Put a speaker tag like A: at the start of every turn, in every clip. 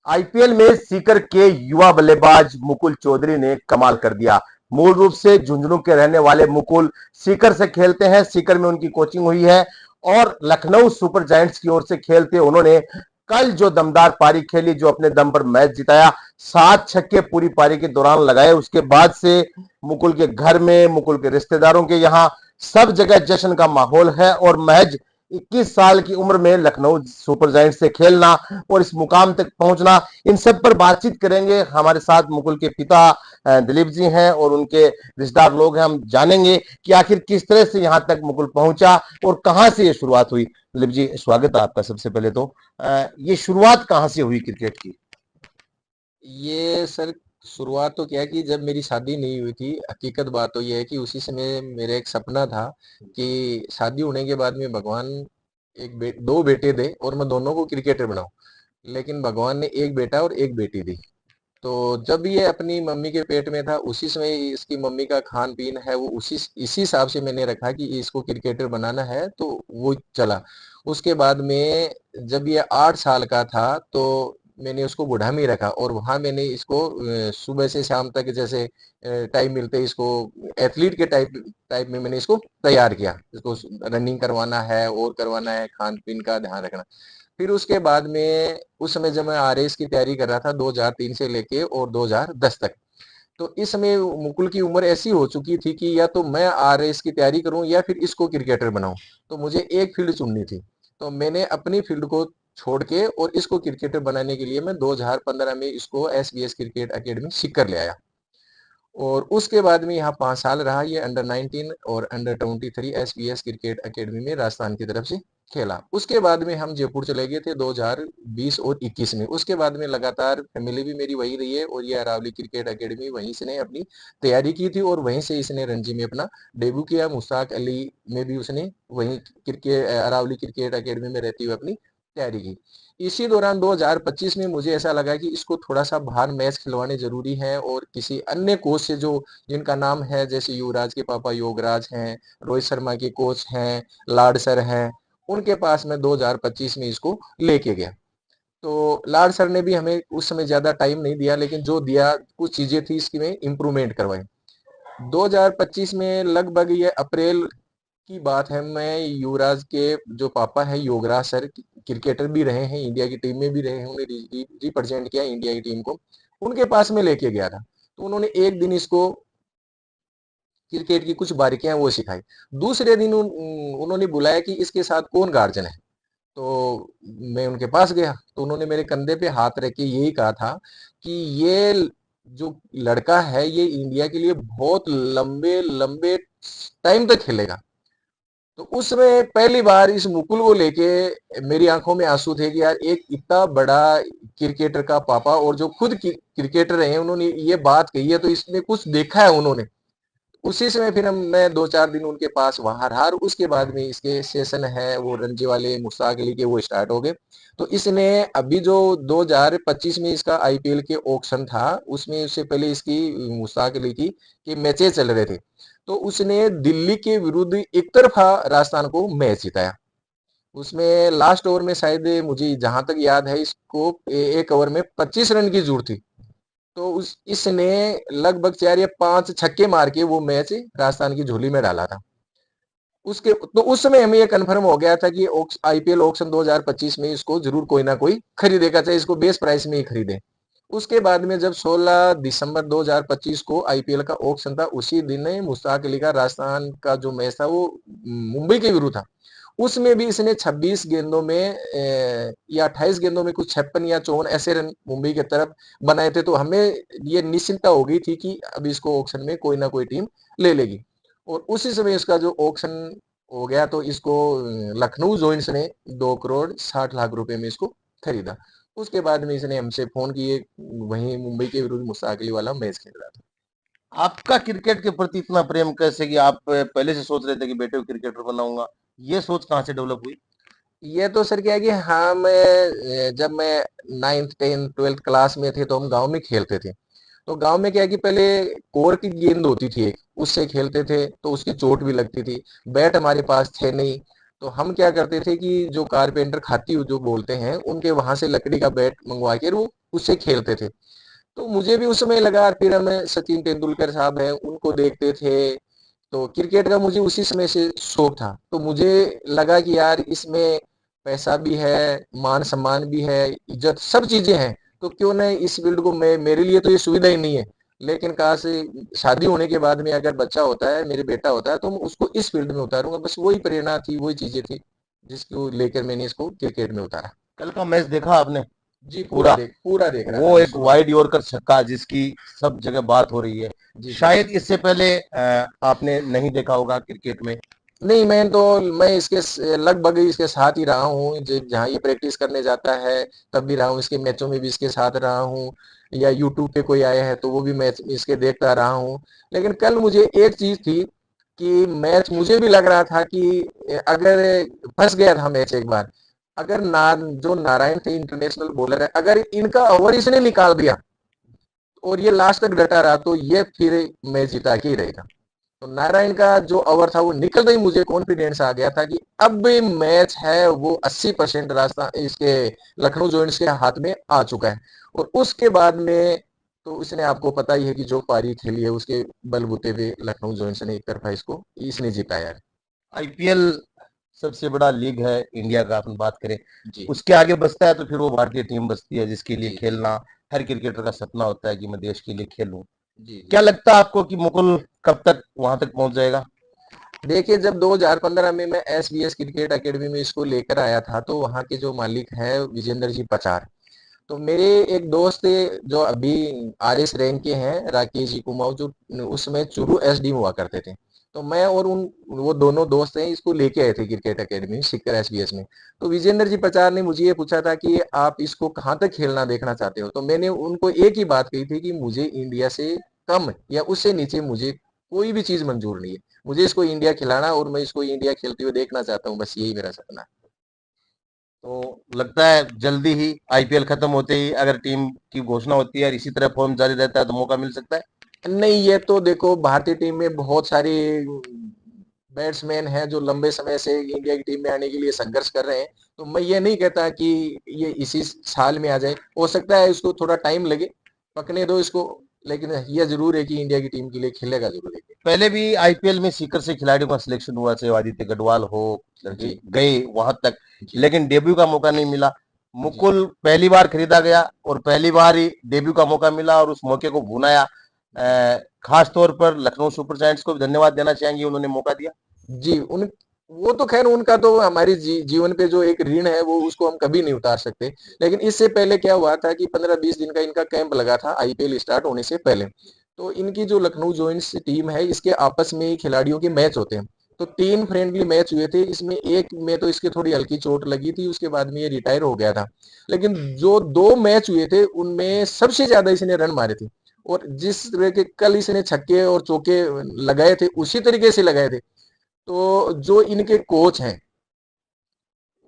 A: IPL में सीकर के युवा बल्लेबाज मुकुल चौधरी ने कमाल कर दिया। मूल रूप से झुंझुनू के रहने वाले मुकुल सीकर से खेलते हैं। सीकर में उनकी कोचिंग हुई है और लखनऊ सुपर जायंट्स की ओर से खेलते उन्होंने कल जो दमदार पारी खेली, जो अपने दम पर मैच जिताया, 7 छक्के पूरी पारी के दौरान लगाए। उसके बाद से मुकुल के घर में, मुकुल के रिश्तेदारों के यहां सब जगह जश्न का माहौल है और महज 21 साल की उम्र में लखनऊ सुपर जायंट से खेलना और इस मुकाम तक पहुंचना, इन सब पर बातचीत करेंगे। हमारे साथ मुकुल के पिता दिलीप जी हैं और उनके रिश्तेदार लोग हैं। हम जानेंगे कि आखिर किस तरह से यहां तक मुकुल पहुंचा और कहां से ये शुरुआत हुई। दिलीप जी, स्वागत है आपका। सबसे पहले तो ये शुरुआत कहां से हुई क्रिकेट की?
B: ये सर, शुरुआत तो क्या है कि जब मेरी शादी नहीं हुई थी, हकीकत बात तो ये है कि उसी समय मेरा एक सपना था कि शादी होने के बाद में भगवान दो बेटे दे और मैं दोनों को क्रिकेटर बनाऊं। लेकिन भगवान ने एक बेटा और एक बेटी दी। तो जब ये अपनी मम्मी के पेट में था, उसी समय इसकी मम्मी का खान पीन है वो इसी हिसाब से मैंने रखा कि इसको क्रिकेटर बनाना है, तो वो चला। उसके बाद में जब ये 8 साल का था तो मैंने उसको बुढ़ा में ही रखा और वहां मैंने इसको सुबह से शाम तक जैसे टाइम मिलते इसको एथलीट के टाइप टाइप में मैंने इसको तैयार किया। इसको रनिंग करवाना है और करवाना है, खान पीन का ध्यान रखना। फिर उसके बाद में उस समय जब मैं आरएएस की तैयारी कर रहा था 2003 से लेके और 2010 तक, तो इस समय मुकुल की उम्र ऐसी हो चुकी थी कि या तो मैं आरएएस की तैयारी करूं या फिर इसको क्रिकेटर बनाऊं। तो मुझे एक फील्ड चुननी थी। तो मैंने अपनी फील्ड को छोड़ के और इसको क्रिकेटर बनाने के लिए मैं 2015 में इसको एसबीएस क्रिकेट एकेडमी सीकर ले आया। और उसके बाद में यहाँ 5 साल रहा। ये अंडर 19 और अंडर 23 एसबीएस क्रिकेट एकेडमी में राजस्थान की तरफ से खेला। उसके बाद में हम जयपुर चले गए थे 2020 और 21 में। उसके बाद में लगातार फैमिली भी मेरी वही रही है और ये अरावली क्रिकेट एकेडमी वहीं से ने अपनी तैयारी की थी और वहीं से इसने रणजी में अपना डेब्यू किया। मुश्ताक अली में भी उसने वहीं क्रिकेट अरावली क्रिकेट एकेडमी में रहती हुए अपनी तैयारी की। इसी दौरान 2025 में मुझे ऐसा लगा कि इसको थोड़ा सा बाहर मैच खिलवाने जरूरी है और किसी अन्य कोच से जो जिनका नाम है, जैसे युवराज के पापा योगराज हैं, रोहित शर्मा के कोच हैं, लाड सर हैं, उनके पास मैं 2025 में इसको लेके गया। तो लाड सर ने भी हमें उस समय ज्यादा टाइम नहीं दिया, लेकिन जो दिया कुछ चीजें थी इसकी में इम्प्रूवमेंट करवाई। 2025 में लगभग ये अप्रैल की बात है, मैं युवराज के जो पापा है योगराज सर, क्रिकेटर भी रहे हैं, इंडिया की टीम में भी रहे हैं, उन्हें रिप्रेजेंट किया इंडिया की टीम को, उनके पास में लेके गया था। तो उन्होंने एक दिन इसको क्रिकेट की कुछ बारीकियां वो सिखाई। दूसरे दिन उन्होंने बुलाया कि इसके साथ कौन गार्जियन है। तो मैं उनके पास गया तो उन्होंने मेरे कंधे पे हाथ रख के यही कहा था कि ये जो लड़का है ये इंडिया के लिए बहुत लंबे लंबे टाइम तक खेलेगा। तो उस समय पहली बार इस मुकुल को लेके मेरी आंखों में आंसू थे कि यार एक इतना बड़ा क्रिकेटर का पापा और जो खुद क्रिकेटर हैं उन्होंने ये बात कही है, तो इसमें कुछ देखा है उन्होंने। उसी समय फिर मैं 2-4 दिन उनके पास वहां रहा और उसके बाद में इसके सेशन है वो रणजी वाले मुश्ताक अली के वो स्टार्ट हो गए। तो इसने अभी जो 2025 में इसका आईपीएल के ऑक्शन था उसमें उससे पहले इसकी मुश्ताक अली की के मैचेस चल रहे थे। तो उसने दिल्ली के विरुद्ध एक तरफा राजस्थान को मैच जिताया। उसमें लास्ट ओवर में शायद मुझे जहां तक याद है इसको एक ओवर में 25 रन की जरूरत थी। तो उस इसने लगभग 4 या 5 छक्के मार के वो मैच राजस्थान की झोली में डाला था। उसके तो उस समय हमें ये कंफर्म हो गया था कि आईपीएल ऑक्शन 2025 में इसको जरूर कोई ना कोई खरीदेगा, चाहे इसको बेस प्राइस में ही खरीदे। उसके बाद में जब 16 दिसंबर 2025 को आईपीएल का ऑक्शन था, उसी दिन मुश्ताक अली का राजस्थान का जो मैच था वो मुंबई के विरुद्ध था। उसमें भी इसने 26 गेंदों में या 28 गेंदों में कुछ 56 या 54 ऐसे रन मुंबई की तरफ बनाए थे। तो हमें ये निश्चिंतता हो गई थी कि अब इसको ऑक्शन में कोई ना कोई टीम ले लेगी। और उसी समय इसका जो ऑक्शन हो गया तो इसको लखनऊ जॉइंट्स ने 2 करोड़ 60 लाख रुपए में इसको खरीदा। उसके बाद में इसने हमसे फोन किए, वहीं मुंबई के विरुद्ध मुश्ताक अली वाला मैच खेल रहा था।
A: आपका क्रिकेट के प्रति इतना प्रेम कैसे कि आप पहले से सोच रहे थे कि बेटे को क्रिकेटर बनाऊंगा? ये सोच कहां से डेवलप हुई?
B: ये तो सर क्या है कि हाँ, मैं जब मैं 9th 10th 12th क्लास में थे तो हम गांव में खेलते थे। तो गांव में क्या है कि पहले कोर की गेंद होती थी एक, उससे खेलते थे तो उसकी चोट भी लगती थी। बैट हमारे पास थे नहीं। तो हम क्या करते थे कि जो कारपेंटर खाती जो बोलते हैं उनके वहां से लकड़ी का बैट मंगवा के वो उसे खेलते थे। तो मुझे भी उस समय लगा, फिर हम सचिन तेंदुलकर साहब हैं उनको देखते थे, तो क्रिकेट का मुझे उसी समय से शौक था। तो मुझे लगा कि यार इसमें पैसा भी है, मान सम्मान भी है, इज्जत सब चीजें हैं, तो क्यों न इस फील्ड को मैं, मेरे लिए तो ये सुविधा ही नहीं है, लेकिन कहा से शादी होने के बाद में अगर बच्चा होता है, मेरे बेटा होता है, तो मैं उसको इस फील्ड में उतारूंगा। बस वही प्रेरणा थी, वही चीजें थी जिसको लेकर मैंने इसको क्रिकेट में उतारा।
A: कल का मैच देखा आपने?
B: जी
A: पूरा
B: पूरा देख रहा था
A: वो
B: मैं
A: एक
B: सुबह।
A: वाइड यॉर्कर छक्का जिसकी सब जगह बात हो रही है,
B: जी जी।
A: शायद इससे पहले आपने नहीं देखा होगा क्रिकेट में।
B: नहीं, मैं इसके लगभग इसके साथ ही रहा हूँ, जहाँ ये प्रैक्टिस करने जाता है तब भी रहा हूँ, इसके मैचों में भी इसके साथ रहा हूँ, या यूट्यूब पे कोई आया है तो वो भी मैच इसके देखता रहा हूँ। लेकिन कल मुझे एक चीज थी कि मैच मुझे भी लग रहा था कि अगर फंस गया था मैच एक बार, अगर जो नारायण थे इंटरनेशनल बॉलर है, अगर इनका ओवर इसने निकाल दिया और ये लास्ट तक डटा रहा, तो ये फिर मैच जिता के ही रहेगा। तो नारायण का जो ओवर था वो निकलते ही मुझे कॉन्फिडेंस आ गया था कि अब भी मैच है वो 80% रास्ता इसके लखनऊ जॉइंट्स के हाथ में आ चुका है। और उसके बाद में तो इसने, आपको पता ही है कि जो पारी खेली है उसके बलबूते पे लखनऊ जॉइंट्स ने एक तरफा इसको इसने जिताया है।
A: आईपीएल सबसे बड़ा लीग है इंडिया का, अपन बात करें
B: जी
A: उसके आगे बचता है तो फिर वो भारतीय टीम बचती है जिसके लिए
B: जी जी
A: खेलना हर क्रिकेटर का सपना होता है कि मैं देश के लिए खेलूं।
B: जी जी।
A: क्या लगता है आपको कि मुकुल कब तक वहां तक पहुंच जाएगा?
B: देखिए, जब 2015 में मैं SBS क्रिकेट एकेडमी में इसको लेकर आया था, तो वहाँ के जो मालिक है विजेंद्र जी पचार, तो मेरे एक दोस्त थे जो अभी RS रैंक के हैं, राकेश जी कुमाऊं, जो उसमें चूरू SD में हुआ करते थे। तो मैं और उन वो दोनों दोस्त हैं, इसको लेके आए थे क्रिकेट एकेडमी सीकर SBS में। तो विजेंद्र जी पचार ने मुझे ये पूछा था कि आप इसको कहाँ तक खेलना देखना चाहते हो, तो मैंने उनको एक ही बात कही थी कि मुझे इंडिया से कम या उससे नीचे मुझे कोई भी चीज मंजूर नहीं है, मुझे इसको इंडिया खिलाना और मैं इसको इंडिया खेलते हुए देखना चाहता हूँ, बस यही मेरा सपना है।
A: तो लगता है जल्दी ही आईपीएल खत्म होते ही अगर टीम की घोषणा होती है और इसी तरह फॉर्म जारी रहता है तो मौका मिल सकता है।
B: नहीं, ये तो देखो भारतीय टीम में बहुत सारे बैट्समैन हैं जो लंबे समय से इंडिया की टीम में आने के लिए संघर्ष कर रहे हैं, तो मैं ये नहीं कहता कि ये इसी साल में आ जाए, हो सकता है इसको थोड़ा टाइम लगे, पकने दो इसको, लेकिन ये जरूर है कि इंडिया की टीम के लिए खेलेगा जरूर है।
A: पहले भी आईपीएल में सीकर से खिलाड़ियों का सिलेक्शन हुआ, चाहे आदित्य गढ़वाल हो, लड़के
B: जी
A: गए वहां तक,
B: जी
A: लेकिन डेब्यू का मौका नहीं मिला।
B: जी।
A: मुकुल पहली बार खरीदा गया और पहली बार ही डेब्यू का मौका मिला और उस मौके को भुनाया। खास तौर पर लखनऊ सुपर जायंट्स को भी धन्यवाद देना चाहेंगे, उन्होंने मौका दिया।
B: जी, उन वो तो खैर उनका तो हमारे जीवन पे जो एक ऋण है वो उसको हम कभी नहीं उतार सकते। लेकिन इससे पहले क्या हुआ था कि 15-20 दिन का इनका कैंप लगा था आईपीएल स्टार्ट होने से पहले। तो इनकी जो लखनऊ जॉइंट्स टीम है इसके आपस में ही खिलाड़ियों के मैच होते हैं। तो 3 फ्रेंडली मैच हुए थे, इसमें एक में तो इसके थोड़ी हल्की चोट लगी थी, उसके बाद में ये रिटायर हो गया था। लेकिन जो 2 मैच हुए थे उनमें सबसे ज्यादा इसने रन मारे थे, और जिस तरह के कल इसने छक्के और चौके लगाए थे उसी तरीके से लगाए थे। तो जो इनके कोच हैं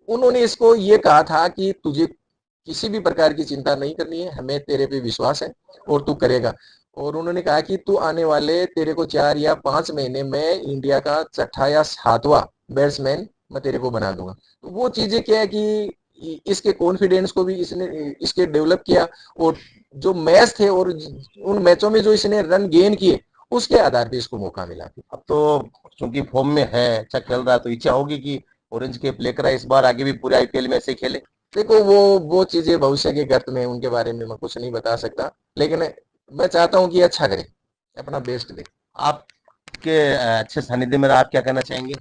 B: उन्होंने इसको ये कहा था कि तुझे किसी भी प्रकार की चिंता नहीं करनी है, हमें तेरे पे विश्वास है और तू करेगा। और उन्होंने कहा कि तू आने वाले तेरे को 4 या 5 महीने में इंडिया का छठा या सातवां बैट्समैन मैं तेरे को बना दूंगा। तो वो चीजें क्या है कि इसके कॉन्फिडेंस को भी इसने इसके डेवलप किया, और जो मैच थे और उन मैचों में जो इसने रन गेन किए उसके आधार पे इसको मौका मिला।
A: अब तो चूंकि फॉर्म में है, अच्छा खेल रहा है, तो इच्छा होगी कि ऑरेंज कैप लेकर आए, इस बार आगे भी पूरे आईपीएल में ऐसे खेले।
B: देखो वो चीजें भविष्य के गर्त में, उनके बारे में मैं कुछ नहीं बता सकता, लेकिन मैं चाहता हूँ कि अच्छा करे, अपना बेस्ट दे।
A: आपके अच्छे सानिध्य में आप क्या कहना चाहेंगे?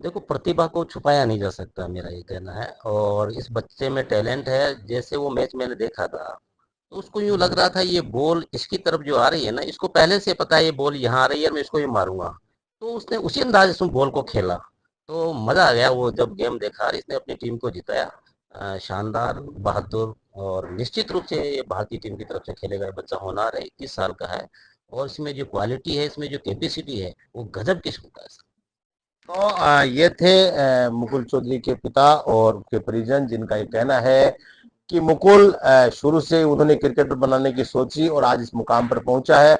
C: देखो, प्रतिभा को छुपाया नहीं जा सकता, मेरा ये कहना है। और इस बच्चे में टैलेंट है। जैसे वो मैच मैंने देखा था तो उसको यूं लग रहा था ये बॉल इसकी तरफ जो आ रही है ना, इसको पहले से पता है ये बॉल यहाँ आ रही है और मैं इसको ये मारूंगा। तो उसने उसी अंदाज से बॉल को खेला। तो मजा आ गया वो जब गेम देखा और इसने अपनी टीम को जिताया। शानदार, बहादुर। और निश्चित रूप से ये भारतीय टीम की तरफ से खेलेगा। ये बच्चा होनहार है, 21 साल का है। और इसमें जो क्वालिटी है, इसमें जो कैपेसिटी है, वो गजब किस्म का है।
A: तो ये थे मुकुल चौधरी के पिता और उनके परिजन, जिनका ये कहना है कि मुकुल शुरू से उन्होंने क्रिकेटर बनाने की सोची और आज इस मुकाम पर पहुंचा है।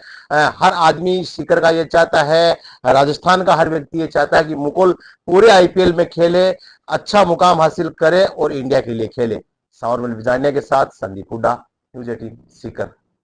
A: हर आदमी सीकर का ये चाहता है, राजस्थान का हर व्यक्ति ये चाहता है कि मुकुल पूरे आईपीएल में खेले, अच्छा मुकाम हासिल करे और इंडिया के लिए खेले। सावरमल विजानिया के साथ संदीप हुड्डा, न्यूज 18 सीकर।